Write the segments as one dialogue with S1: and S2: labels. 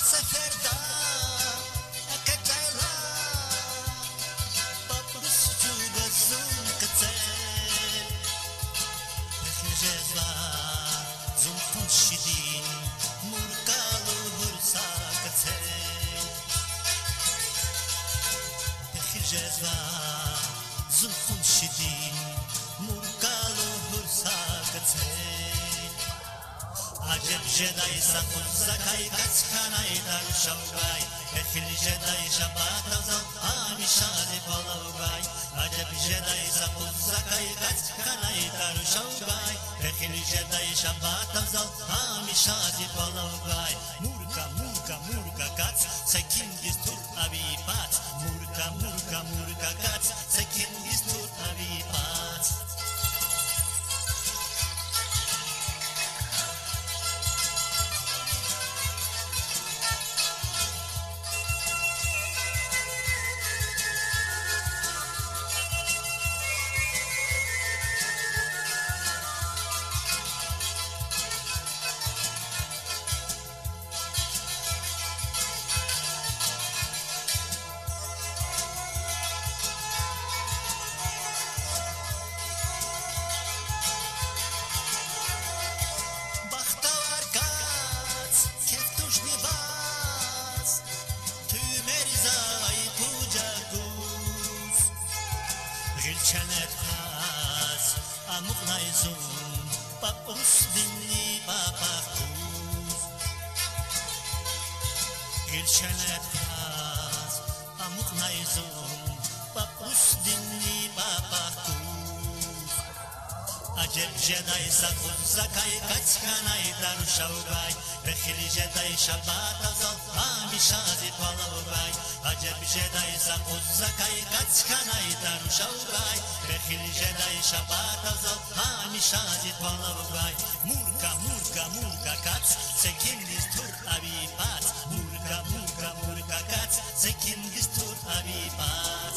S1: seferda akacala papusu gazun katsel jezva zumfun shidin murkalu bursa katsel jezva zumfun shidin murkalu bursa katsel Acep jedai sakun zakai katskanay daruşavgay Efil jedai şabat azal amishadi palavgay Acep jedai sakun zakai katskanay daruşavgay Efil jedai şabat azal amishadi palavgay Murka murka murka kats sekin distur avipat Murka murka murka kats sekin distur avipat Gülçenet kaz amuk nayzun papus dinli papakuz Gülçenet kaz amuk nayzun papus dinli papakuz Acep jedai sakun zakai katskanay daruşavgay Bekhil jedai şabat azal amishadi palavgay Acep jedai sakun zakai katskanay daruşavgay Bekhil jedai şabat azal amishadi palavgay Murka murka murka kats sekin distur avipat Murka murka murka kats sekin distur avipat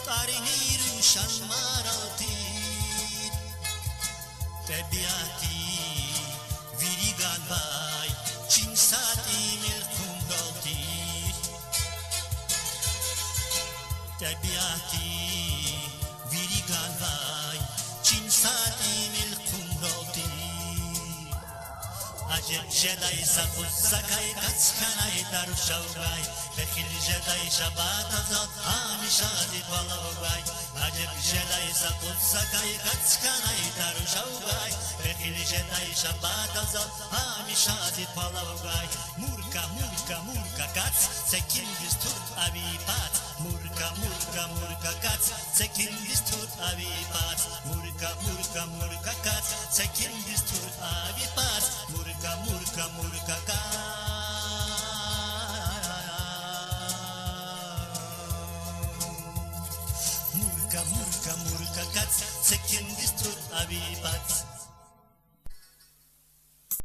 S1: Tarini rushan maratir Tabiati virigan bay Chinsati milkum galtir Tabiati virigan bay Chinsati milkum galtir Acep jedai sakun zakai katskanay daruşavgay Bekhil jedai şabat azal amishadi palavgay Acep jedai sakun zakai katskanay daruşavgay Bekhil jedai şabat azal amishadi palavgay Murka murka murka kats sekin distur avipat Murka murka murka kats sekin distur avipat Murka murka murka kats sekin distur avipat Murka murka murka kats Murka murka murka kats sekin distur avipat